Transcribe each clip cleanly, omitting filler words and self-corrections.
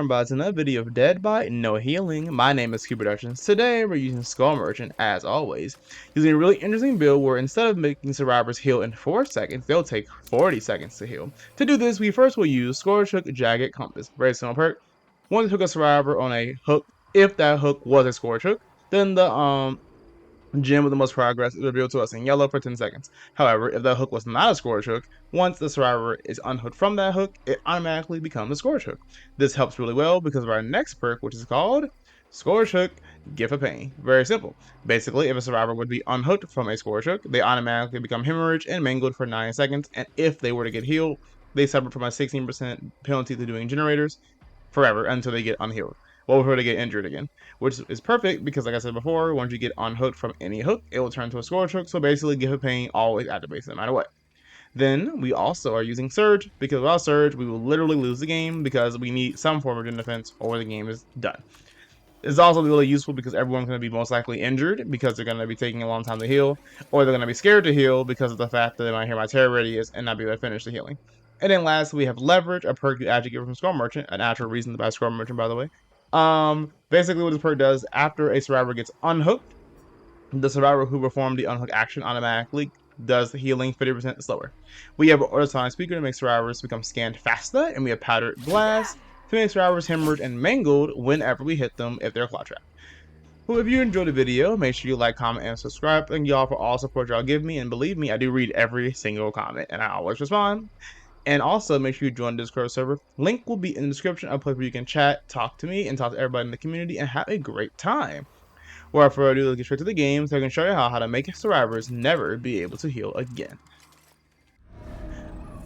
and back to another video of Dead by No Healing. My name is Cubeproductions. Today we're using Skull Merchant as always, using a really interesting build where instead of making survivors heal in 4 seconds, they'll take 40 seconds to heal. To do this, we first will use Scorch Hook Jagged Compass. Very simple perk. Once you hook a survivor on a hook, if that hook was a Scorch Hook, then the gem with the most progress is revealed to us in yellow for 10 seconds. However, if the hook was not a Scorch Hook, once the survivor is unhooked from that hook, it automatically becomes a Scorch Hook. This helps really well because of our next perk, which is called Scorch Hook Gift of Pain. Very simple. Basically, if a survivor would be unhooked from a Scorch Hook, they automatically become hemorrhaged and mangled for 9 seconds, and if they were to get healed, they suffer from a 16% penalty to doing generators forever until they get unhealed. Well, before they get injured again, which is perfect because, like I said before, once you get unhooked from any hook, it will turn to a Scorch Hook. So basically, Gift of Pain always activates no matter what. Then we also are using Surge because without Surge, we will literally lose the game because we need some form of defense or the game is done. It's also really useful because everyone's going to be most likely injured because they're going to be taking a long time to heal, or they're going to be scared to heal because of the fact that they might hear my terror radius and not be able to finish the healing. And then last, we have Leverage, a perk you actually get from Skull Merchant, an actual reason to buy Skull Merchant, by the way. Basically what this perk does, after a survivor gets unhooked, the survivor who performed the unhook action automatically does healing 50% slower. We have an ultrasonic speaker to make survivors become scanned faster, and we have powdered glass to make survivors hemorrhaged and mangled whenever we hit them if they're claw trapped. Well, if you enjoyed the video, make sure you like, comment, and subscribe. Thank y'all for all support y'all give me, and believe me, I do read every single comment, and I always respond. And also, make sure you join the Discord server. Link will be in the description, a place where you can chat, talk to me, and talk to everybody in the community, and have a great time. Without further ado, let's get straight to the game so I can show you how to make survivors never be able to heal again.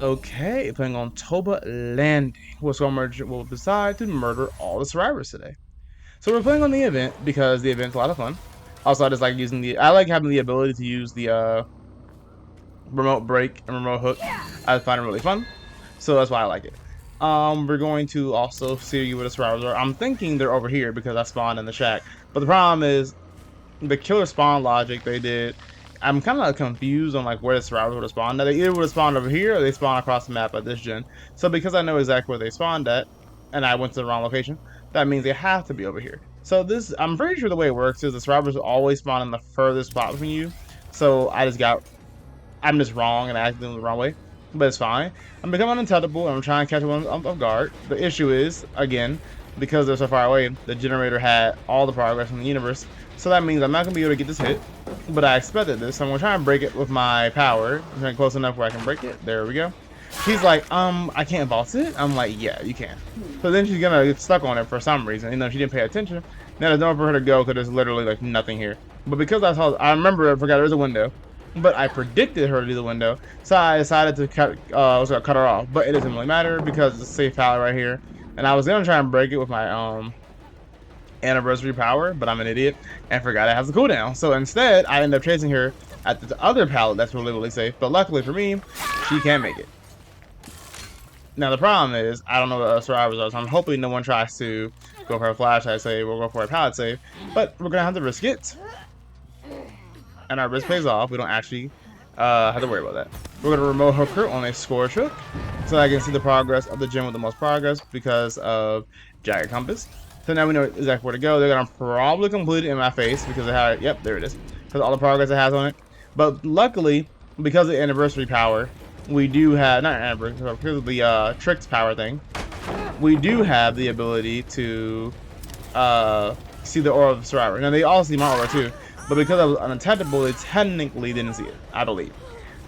Okay, playing on Toba Landing, where Skull Merchant will decide to murder all the survivors today. So we're playing on the event because the event's a lot of fun. Also, I just like I like having the ability to use the remote break and remote hook. I find it really fun, so that's why I like it. We're going to also see where the survivors are. I'm thinking they're over here because I spawned in the shack, but the problem is the killer spawn logic they did. I'm kind of confused on like where the survivors would have spawned. Now they either would have spawned over here or they spawn across the map at this gen. So because I know exactly where they spawned at, and I went to the wrong location, that means they have to be over here. So this, I'm pretty sure the way it works is the survivors always spawn in the furthest spot from you. So I'm just wrong and I acted in the wrong way, but it's fine. I'm becoming untouchable and I'm trying to catch one off guard. The issue is, again, because they're so far away, the generator had all the progress in the universe, so that means I'm not going to be able to get this hit, but I expected this, so I'm going to try and break it with my power. I'm getting close enough where I can break it. There we go. He's like, I can't vault it? I'm like, yeah, you can. So then she's going to get stuck on it for some reason, even though she didn't pay attention. Now there's nowhere for her to go because there's literally like nothing here. But because I forgot there's a window. But I predicted her to do the window, so I decided to cut her off. But it doesn't really matter because it's a safe pallet right here, and I was gonna try and break it with my anniversary power, but I'm an idiot and forgot it has a cooldown. So instead, I ended up chasing her at the other pallet that's really safe. But luckily for me, she can't make it. Now the problem is I don't know what the survivors are, so I'm hoping no one tries to go for a flashlight save or go for a pallet save. But we're gonna have to risk it. And our risk pays off. We don't actually have to worry about that. We're going to remote hook her on a Scorch Hook so I can see the progress of the gem with the most progress because of Jagged Compass. So now we know exactly where to go. They're going to probably complete it in my face because it had, yep, there it is. Because all the progress it has on it. But luckily, because of the anniversary power, we do have, not anniversary, because of the tricks power thing, we do have the ability to see the aura of the survivor. Now they all see my aura too. But because I was unattackable, they technically didn't see it, I believe.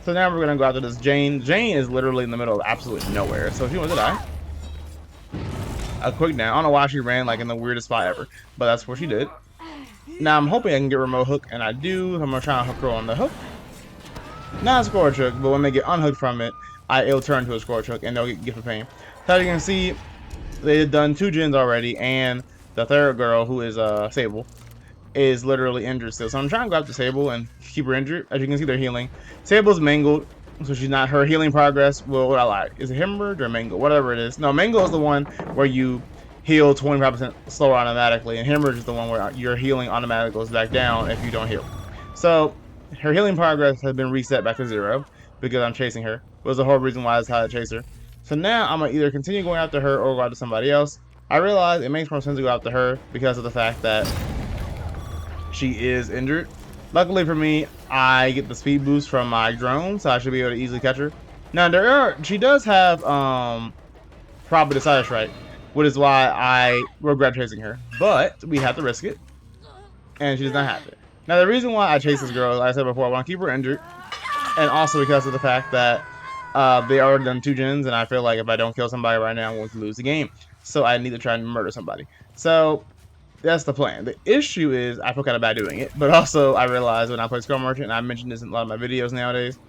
So now we're going to go after this Jane. Jane is literally in the middle of absolutely nowhere. So if she wants to die, a quick down. I don't know why she ran like in the weirdest spot ever, but that's what she did. Now I'm hoping I can get remote hook, and I do. I'm going to try and hook her on the hook. Not a Scorch Hook, but when they get unhooked from it, it'll turn to a Scorch Hook, and they'll get Gift of Pain. So as you can see, they've done 2 gens already, and the third girl, who is Sable, is literally injured still. So I'm trying to go after Sable and keep her injured. As you can see, they're healing. Sable's mangled, so she's not, her healing progress, well, what I like, is it hemorrhage or mangle? Whatever it is. No, mangle is the one where you heal 25% slower automatically, and hemorrhage is the one where your healing automatically goes back down if you don't heal. So her healing progress has been reset back to 0 because I'm chasing her. It was the whole reason why I decided to chase her. So now I'm going to either continue going after her or go after somebody else. I realized it makes more sense to go after her because of the fact that she is injured. Luckily for me, I get the speed boost from my drone, so I should be able to easily catch her. Now she does have probably the side strike, which is why I regret chasing her. But we have to risk it, and she does not have it. Now the reason why I chase this girl, like I said before, I want to keep her injured, and also because of the fact that they already done 2 gens, and I feel like if I don't kill somebody right now, I'm going to lose the game. So I need to try and murder somebody. So that's the plan. The issue is I feel kind of bad doing it, but also I realized when I play Scrum Merchant, and I mentioned this in a lot of my videos nowadays,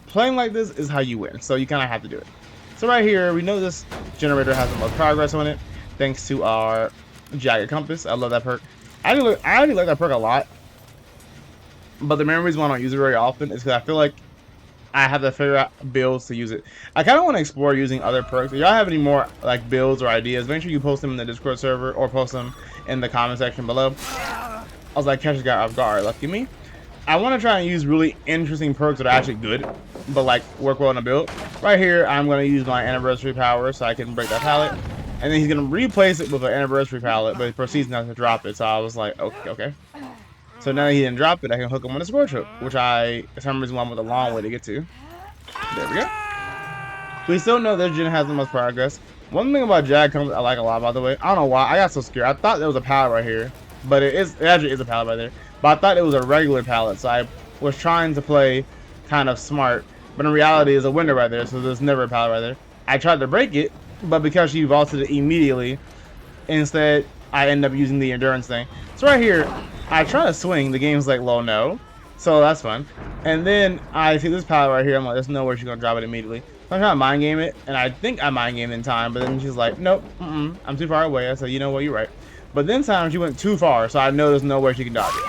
playing like this is how you win. So you kind of have to do it. So right here, we know this generator has the most progress on it, thanks to our Jagged Compass. I love that perk. I already like that perk a lot, but the main reason why I don't use it very often is because I feel like I have to figure out builds to use it. I kind of want to explore using other perks. If y'all have any more like builds or ideas, make sure you post them in the Discord server or post them in the comment section below. I was like, catch this guy off guard. Lucky me. I want to try and use really interesting perks that are actually good, but like work well in a build. Right here, I'm going to use my anniversary power so I can break that pallet. And then he's going to replace it with an anniversary pallet, but he proceeds not to drop it. So I was like, okay. So now that he didn't drop it, I can hook him on a scorch hook, which for some reason, went with a long way to get to. There we go. We still know this gen has the most progress. One thing about Jag Compass I like a lot, by the way. I don't know why. I got so scared. I thought there was a pallet right here, but it actually is a pallet right there. But I thought it was a regular pallet, so I was trying to play kind of smart. But in reality, there's a window right there, so there's never a pallet right there. I tried to break it, but because she vaulted it immediately, instead I end up using the endurance thing. So right here, I try to swing. The game's like, low, no. So that's fun. And then I see this pallet right here. I'm like, there's no way she's going to drop it immediately. So I'm trying to mind game it. And I think I mind gamed in time. But then she's like, nope, I'm too far away. I said, you know what, you're right. But then time she went too far. So I know there's no way she can dodge it.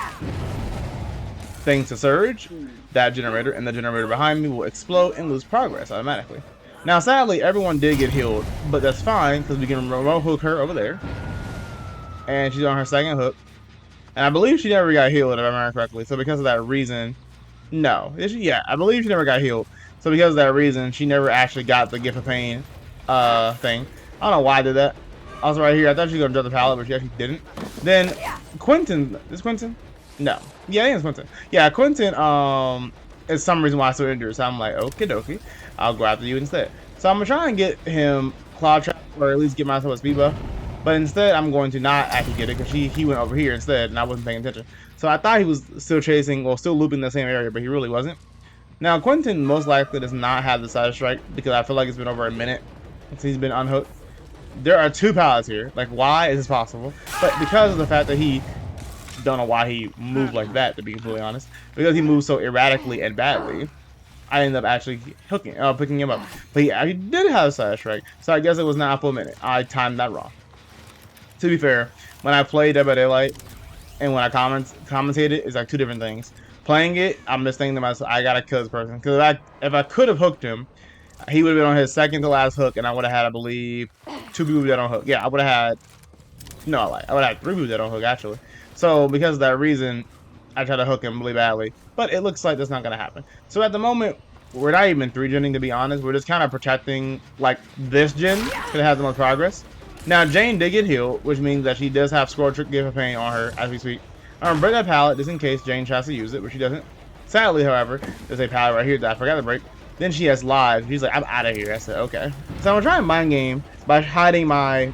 Thanks to Surge, that generator and the generator behind me will explode and lose progress automatically. Now, sadly, everyone did get healed. But that's fine because we can remote hook her over there. And she's on her second hook. And I believe she never got healed, if I remember correctly. So because of that reason, no. Yeah, I believe she never got healed. So because of that reason, she never actually got the Gift of Pain thing. I don't know why I did that. Also right here, I thought she was going to drop the pallet, but she actually didn't. Then Quentin, is Quentin? No. Yeah, I think it's Quentin. Yeah, Quentin is some reason why I'm so injured. So I'm like, okie dokie, I'll go after you instead. So I'm going to try and get him Cloud Trap, or at least get myself a speed buff. But instead, I'm going to not actually get it because he went over here instead, and I wasn't paying attention. So I thought he was still chasing, or still looping the same area, but he really wasn't. Now, Quentin most likely does not have the side strike because I feel like it's been over a minute since he's been unhooked. There are 2 pallets here. Like, why is this possible? But because of the fact that he, don't know why he moved like that, to be completely honest. Because he moved so erratically and badly, I ended up actually picking him up. But he did have a side strike, so I guess it was not a full minute. I timed that wrong. To be fair, when I played Dead by Daylight and when I commentated, it's like 2 different things. Playing it, I'm just thinking to myself, I gotta kill this person. Because if I could have hooked him, he would have been on his second to last hook, and I would have had, I believe, 2 people dead on hook. Yeah, I would have had, no, I would have had 3 people dead on hook, actually. So, because of that reason, I tried to hook him really badly. But it looks like that's not gonna happen. So, at the moment, we're not even 3-genning, to be honest. We're just kind of protecting, like, this gen, because it has the most progress. Now, Jane did get healed, which means that she does have Scorch Gift of Pain on her as we speak. I'm gonna break that pallet just in case Jane tries to use it, but she doesn't. Sadly, however, there's a pallet right here that I forgot to break. Then she has lives. She's like, I'm out of here. I said, okay. So I'm gonna try and mind game by hiding my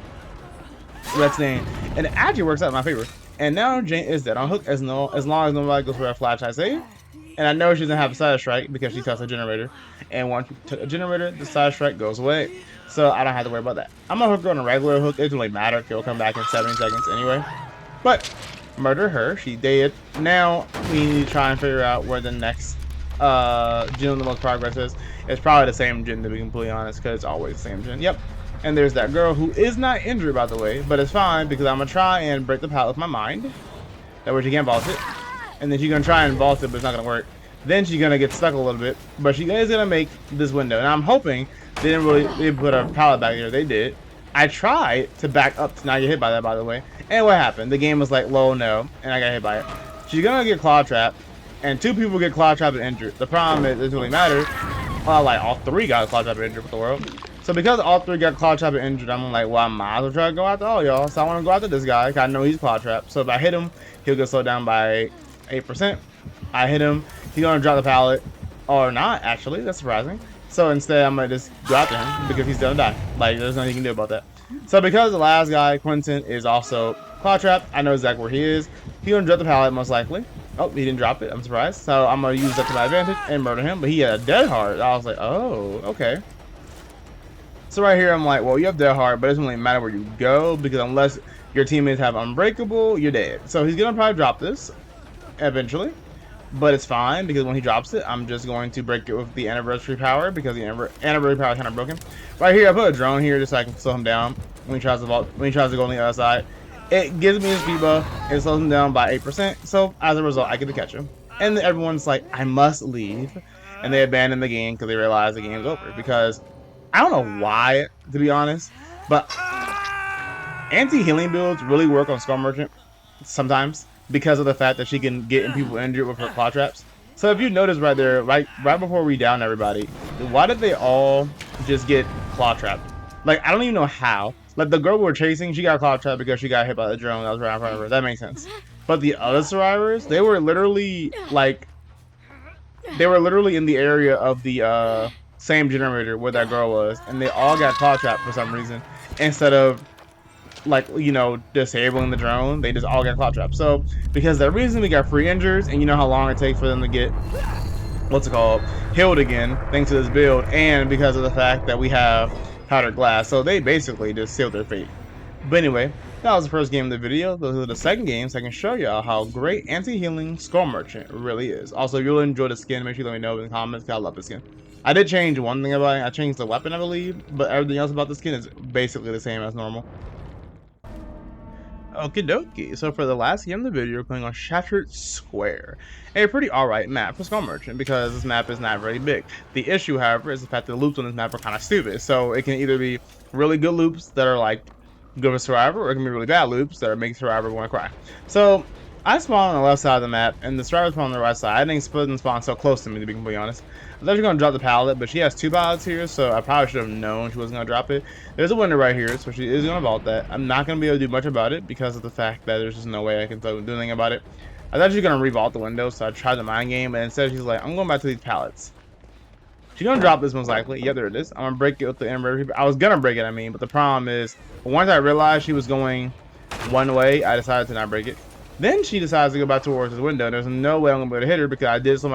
red stain, and it actually works out in my favor. And now Jane is dead on hook as long as nobody goes for a flashlight save. And I know she doesn't have a side strike because she touched a generator. And once you touch a generator, the side strike goes away. So I don't have to worry about that. I'm gonna hook her on a regular hook. It doesn't really matter. She'll come back in 70 seconds anyway. But murder her. She dead. Now we need to try and figure out where the next gen the most progress is. It's probably the same gen, to be completely honest, because it's always the same gen. Yep. And there's that girl who is not injured, by the way, but it's fine because I'm gonna try and break the pallet with my mind. That way she can't vault it. And then she's gonna try and vault it, but it's not gonna work. Then she's gonna get stuck a little bit, but she is gonna make this window. And I'm hoping they didn't put a pallet back there. They did. I tried to back up to not get hit by that, by the way. And what happened? The game was like, low, no, and I got hit by it. She's gonna get claw trapped, and 2 people get claw trapped and injured. The problem is, it doesn't really matter. Well, like all 3 got claw trapped and injured with the world. So because all three got claw trap and injured, I'm like, well, I might as well try to go after all y'all. So I want to go after this guy, cause I know he's claw trap. So if I hit him, he'll get slowed down by 8%. I hit him, he's gonna drop the pallet, or not actually. That's surprising. So instead, I'm gonna just go after him because he's gonna die. Like there's nothing you can do about that. So because the last guy, Quentin, is also claw trap, I know exactly where he is. He's gonna drop the pallet most likely. Oh, he didn't drop it. I'm surprised. So I'm gonna use that to my advantage and murder him. But he had a dead heart. I was like, oh, okay. So right here, I'm like, well, you have dead heart, but it doesn't really matter where you go because unless your teammates have unbreakable, you're dead. So he's gonna probably drop this eventually, but it's fine because when he drops it, I'm just going to break it with the anniversary power because the anniversary power is kind of broken. Right here, I put a drone here just so I can slow him down when he tries to go on the other side. It gives me a speed buff. It slows him down by 8%. So as a result, I get to catch him. And everyone's like, I must leave, and they abandon the game because they realize the game's over because. I don't know why, to be honest, but anti-healing builds really work on Skull Merchant sometimes because of the fact that she can get people injured with her claw traps. So if you notice right there, right before we down everybody, why did they all just get claw trapped? Like, I don't even know how. Like, the girl we were chasing, she got claw trapped because she got hit by the drone that was right in front of her. That makes sense. But the other survivors, they were literally, like, in the area of the, same generator where that girl was, and they all got claw trapped for some reason. Instead of, like, you know, disabling the drone, they just all got claw trapped. So because of that reason, we got free injures, and you know how long it takes for them to get healed again thanks to this build, and because of the fact that we have powdered glass. So they basically just sealed their fate. But anyway, that was the first game of the video. Those are the second games. So I can show y'all how great anti-healing Skull Merchant really is. Also, if you really enjoy the skin, make sure you let me know in the comments because I love the skin. I did change one thing about it. I changed the weapon, I believe, but everything else about the skin is basically the same as normal. Okie dokie. So for the last game of the video, we're playing on Shattered Square. A pretty alright map for Skull Merchant because this map is not very big. The issue, however, is the fact that the loops on this map are kind of stupid. So it can either be really good loops that are like good for Survivor, or it can be really bad loops that are making Survivor want to cry. So I spawn on the left side of the map, and the Survivor spawn on the right side. I think Split didn't spawn so close to me, to be completely honest. I thought she was going to drop the pallet, but she has 2 pallets here, so I probably should have known she wasn't going to drop it. There's a window right here, so she is going to vault that. I'm not going to be able to do much about it because of the fact that there's just no way I can do anything about it. I thought she was going to revault the window, so I tried the mind game, but instead she's like, I'm going back to these pallets. She's going to drop this most likely. Yeah, there it is. I'm going to break it with the Ember. I was going to break it, but the problem is, once I realized she was going one way, I decided to not break it. Then she decides to go back towards the window. There's no way I'm gonna be able to hit her because I did slow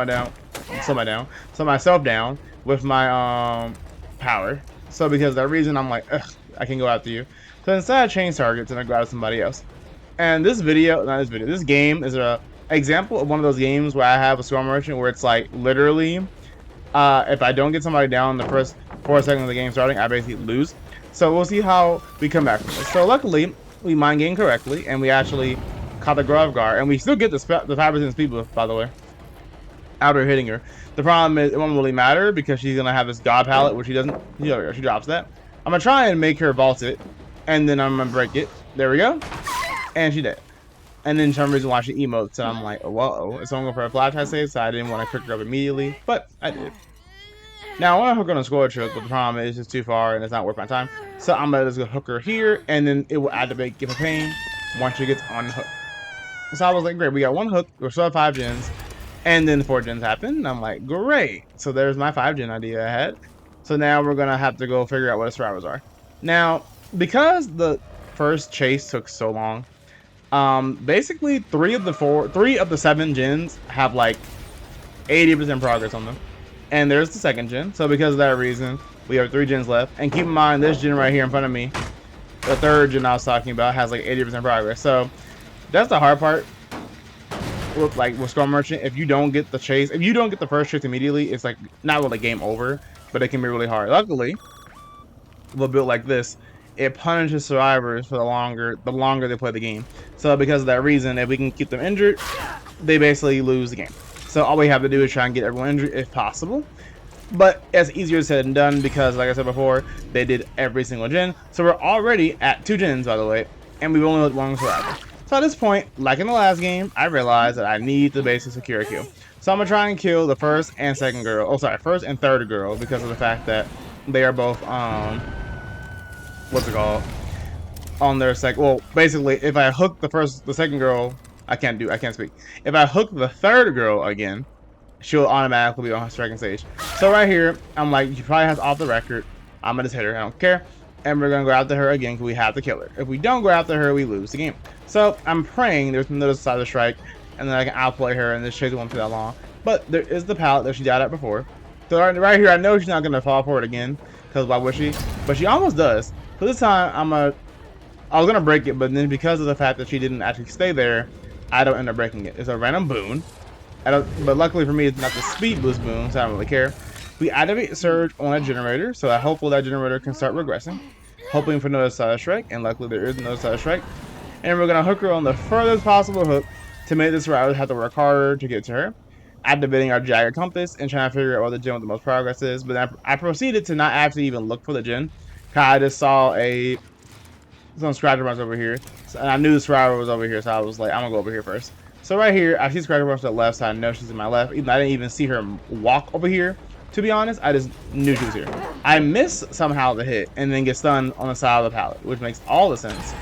myself down with my power. So because of that reason, I'm like, ugh, I can go after you. So instead I change targets and I grab somebody else. And this game is a example of one of those games where I have a Skull Merchant where it's like literally, if I don't get somebody down the first 4 seconds of the game starting, I basically lose. So we'll see how we come back from this. So luckily, we mind game correctly and we actually caught the girl off guard, and we still get the 5% speed boost, by the way, after hitting her. The problem is it won't really matter because she's gonna have this god pallet, which she doesn't. She drops that. I'm gonna try and make her vault it, and then I'm gonna break it. There we go, and she did. And then for some reason why she emotes, and I'm like, whoa. So I'm going for a flashlight save, so I didn't want to pick her up immediately, but I did. Now I want to hook her on a score trick, but the problem is it's just too far and it's not worth my time. So I'm gonna just go hook her here, and then it will activate Give a Pain once she gets unhooked. So I was like, great, we got 1 hook, we're still at 5 gens, and then 4 gens happened, and I'm like, great. So there's my 5 gen idea I had. So now we're gonna have to go figure out what the survivors are. Now, because the first chase took so long, basically 3 of the 7 gens have like 80% progress on them. And there's the 2nd gen, so because of that reason, we have 3 gens left. And keep in mind, this gen right here in front of me, the 3rd gen I was talking about, has like 80% progress. So that's the hard part with Skull Merchant. If you don't get the chase, if you don't get the first chase immediately, it's like not really game over, but it can be really hard. Luckily, with a build like this, it punishes survivors for the longer they play the game. So because of that reason, if we can keep them injured, they basically lose the game. So all we have to do is try and get everyone injured if possible. But it's easier said than done because, like I said before, they did every single gen. So we're already at 2 gens, by the way, and we've only let 1 survivor. So at this point, like in the last game, I realized that I need to basically secure a kill. So I'm gonna try and kill the first and 2nd girl. Oh, sorry, 1st and 3rd girl because of the fact that they are both what's it called, on their well, basically, if I hook the second girl, I can't speak. If I hook the third girl again, she'll automatically be on her striking stage. So right here, I'm like, she probably has off the record. I'm gonna just hit her. I don't care. And we're gonna go after her again because we have to kill her. If we don't go after her, we lose the game. So I'm praying there's no side of strike, and then I can outplay her and this chase won't be that long. But there is the pallet that she died at before. So right here, I know she's not gonna fall for it again because why would she? But she almost does. So this time I was gonna break it, but then because of the fact that she didn't actually stay there, I don't end up breaking it. It's a random boon. But luckily for me, it's not the speed boost boon, so I don't really care. We activate Surge on a generator, so I hopefully that generator can start regressing. Hoping for another side strike, and luckily there is another side strike. And we're gonna hook her on the furthest possible hook to make this route have to work harder to get to her. Activating our Jagged Compass and trying to figure out what the gen with the most progress is. But then I proceeded to not actually even look for the gen. I just saw some scratcher marks over here, and I knew the survivor was over here, so I was like, I'm gonna go over here first. So right here, I see scratcher marks to the left, so I know she's in my left. Even I didn't even see her walk over here. To be honest, I just knew she was here. I miss somehow the hit, and then get stunned on the side of the pallet, which makes all the sense.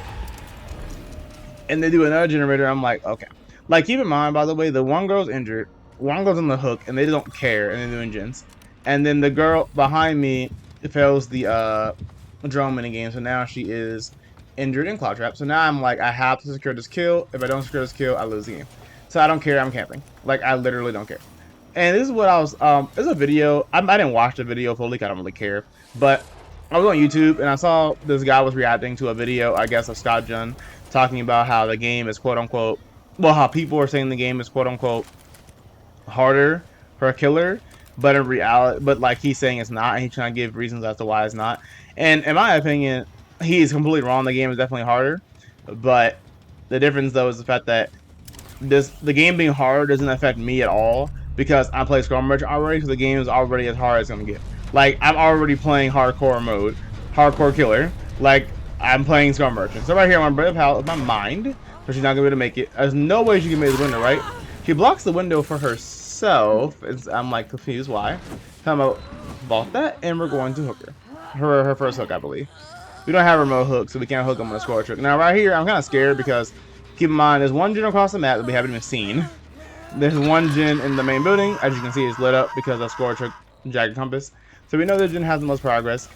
And they do another generator. I'm like, okay. Like, keep in mind, by the way, the one girl's injured, one girl's on the hook, and they don't care, and they're doing gens. And then the girl behind me fails the drone mini game, so now she is injured in Cloud Trap. So now I'm like, I have to secure this kill. If I don't secure this kill, I lose the game. So I don't care. I'm camping. Like, I literally don't care. And this is what I was, there's a video. I didn't watch the video fully, 'cause I don't really care. But I was on YouTube, and I saw this guy was reacting to a video, I guess, of Scott Jun, talking about how the game is quote-unquote, well, how people are saying the game is quote-unquote harder for a killer. But in reality, like, he's saying it's not, and he's trying to give reasons as to why it's not. And in my opinion, he's completely wrong. The game is definitely harder, but the difference though is the fact that the game being hard doesn't affect me at all because I play Scrum Merchant already, so the game is already as hard as it's gonna get. Like, I'm already playing hardcore mode, hardcore killer. Like, I'm playing Scrum Merchant. So right here, I'm gonna break out with my mind, so she's not gonna be able to make it. There's no way she can make the window, right? She blocks the window for herself. I'm like confused why. Time out, vault that, and we're going to hook her. Her first hook, I believe. We don't have a remote hook, so we can't hook them on a score trick. Now, right here, I'm kind of scared because, keep in mind, there's one gen across the map that we haven't even seen. There's one gen in the main building. As you can see, it's lit up because of score trick Jagged Compass. So we know the gen has the most progress.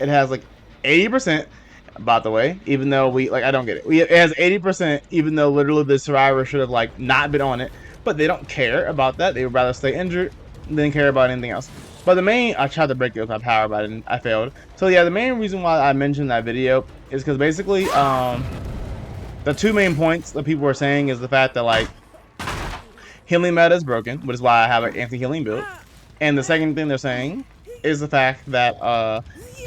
It has like 80%, by the way, even though I don't get it. It has 80%, even though literally the survivor should have, like, not been on it. But they don't care about that. They would rather stay injured than care about anything else. But I tried to break it with my power, but I failed. So yeah, the main reason why I mentioned that video is because basically, the two main points that people were saying is the fact that, like, healing meta is broken, which is why I have an anti-healing build. And the second thing they're saying is the fact that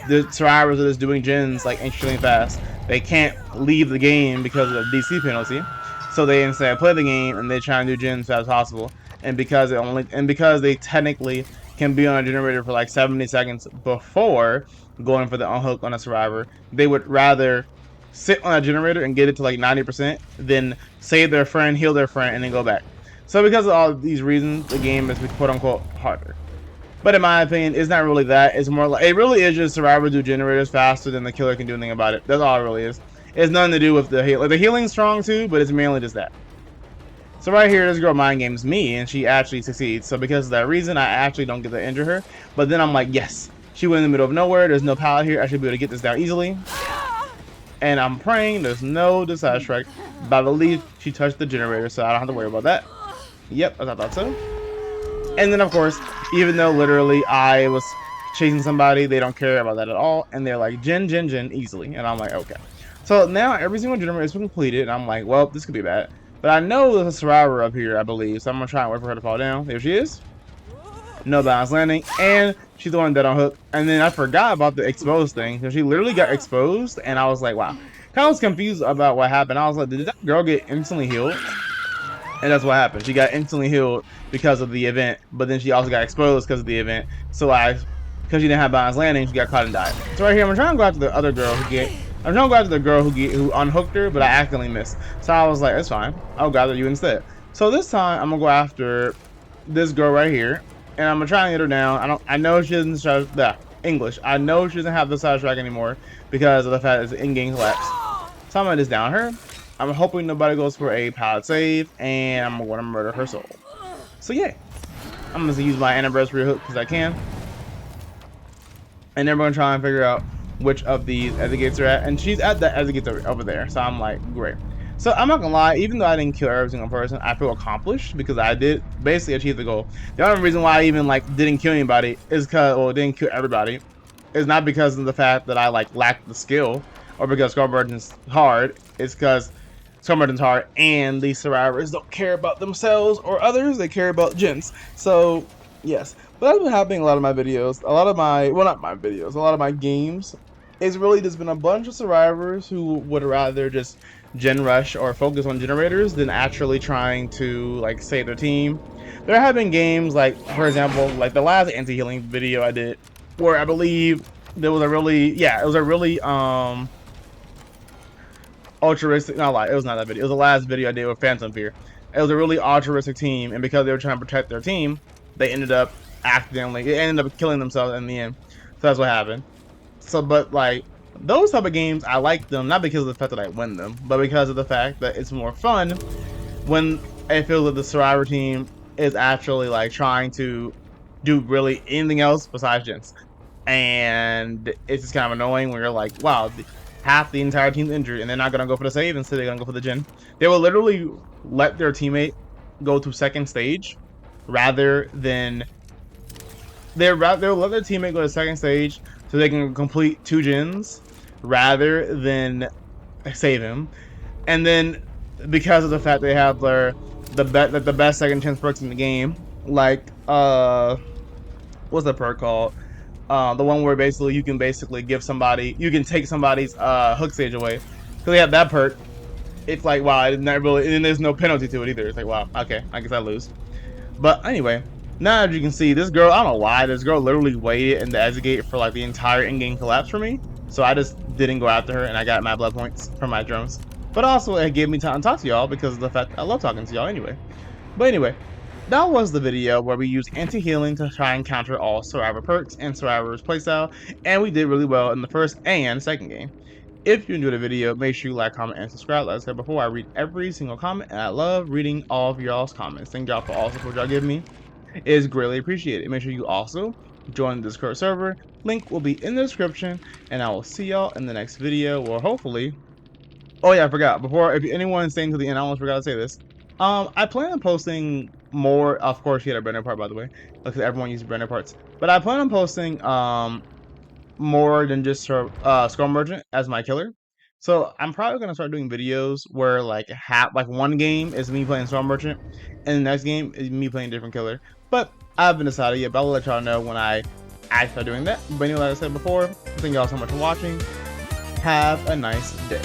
the survivors that is doing gens like extremely fast, they can't leave the game because of the DC penalty. So they instead play the game and they try and do gens as fast as possible. And because they technically can be on a generator for like 70 seconds before going for the unhook on a survivor, they would rather sit on a generator and get it to like 90% than save their friend, heal their friend, and then go back. So because of all of these reasons, the game is quote unquote harder. But in my opinion, it's not really that. It's more like, it really is just survivors do generators faster than the killer can do anything about it. That's all it really is. It's nothing to do with the heal. Like, the healing's strong too, but it's mainly just that. So right here, this girl mind games me, and she actually succeeds. So because of that reason, I actually don't get to injure her. But then I'm like, yes, she went in the middle of nowhere. There's no pallet here. I should be able to get this down easily. And I'm praying there's no decide strike. But I believe she touched the generator, so I don't have to worry about that. Yep, I thought so. And then, of course, even though literally I was chasing somebody, they don't care about that at all. And they're like, gen, easily. And I'm like, okay. So now every single generator is completed. And I'm like, well, this could be bad. But I know there's a survivor up here, I believe. So I'm going to try and wait for her to fall down. There she is. No balance landing. And she's the one dead on hook. And then I forgot about the exposed thing. So she literally got exposed. And I was like, wow. Kind of was confused about what happened. I was like, did that girl get instantly healed? And that's what happened. She got instantly healed because of the event. But then she also got exposed because of the event. So because she didn't have balance landing, she got caught and died. So right here, I'm trying to go after the other girl who unhooked her, but I accidentally missed. So I was like, that's fine. I'll gather you instead. So this time, I'm gonna go after this girl right here, and I'm gonna try and get her down. I know she doesn't try. English. I know she doesn't have the soundtrack anymore because of the fact it's in-game collapse. So I'm gonna just down her. I'm hoping nobody goes for a pallet save, and I'm gonna murder her soul. So yeah, I'm gonna use my anniversary hook because I can. And then we're gonna try and figure out which of these gates are at. And she's at the gates over there. So I'm like, great. So I'm not gonna lie, even though I didn't kill every single person, I feel accomplished because I did basically achieve the goal. The only reason why I even like didn't kill anybody is because, well, didn't kill everybody, is not because of the fact that I like lacked the skill or because Cubeproductions hard. It's because Cubeproductions hard and these survivors don't care about themselves or others. They care about gens. So yes, but that's been happening in a lot of my videos. A lot of my, well, not my videos, a lot of my games. It's really just been a bunch of survivors who would rather just gen rush or focus on generators than actually trying to like save their team. There have been games like, for example, like the last anti-healing video I did, where I believe there was a really, yeah, it was a really altruistic, not lie, it was not that video. It was the last video I did with Phantom Fear. It was a really altruistic team, and because they were trying to protect their team, they ended up accidentally, it ended up killing themselves in the end. So that's what happened. So, but like those type of games, I like them not because of the fact that I win them, but because of the fact that it's more fun when I feel that the survivor team is actually like trying to do really anything else besides gens. And it's just kind of annoying when you're like, wow, half the entire team's injured and they're not gonna go for the save, instead they're gonna go for the gen. They will literally let their teammate go to second stage rather than they'll let their teammate go to second stage so they can complete 2 gens rather than save him. And then because of the fact they have the best second chance perks in the game, like what's the perk called? The one where basically you can give somebody, you can take somebody's hook stage away. Because they have that perk. It's like, wow, it's not really, and there's no penalty to it either. It's like, wow, okay, I guess I lose. But anyway, now as you can see, this girl, I don't know why, this girl literally waited in the exit gate for like the entire in-game collapse for me. So I just didn't go after her, and I got my blood points from my drones. But also, it gave me time to talk to y'all because of the fact I love talking to y'all anyway. But anyway, that was the video where we used anti-healing to try and counter all survivor perks and survivor's playstyle, and we did really well in the first and second game. If you enjoyed the video, make sure you like, comment, and subscribe. Like I said before, I read every single comment, and I love reading all of y'all's comments. Thank y'all for all the support y'all give me. It is greatly appreciated. Make sure you also join the Discord server. Link will be in the description, and I will see y'all in the next video, or hopefully... Oh yeah, I forgot. Before, if anyone's staying to the end, I almost forgot to say this. I plan on posting more. Of course, she had a Brenner part, by the way, because everyone uses Brenner parts. But I plan on posting more than just Skull Merchant as my killer. So I'm probably gonna start doing videos where like one game is me playing Storm Merchant, and the next game is me playing different killer. But I haven't decided yet. But I'll let y'all know when I actually start doing that. But anyway, like I said before, thank y'all so much for watching. Have a nice day.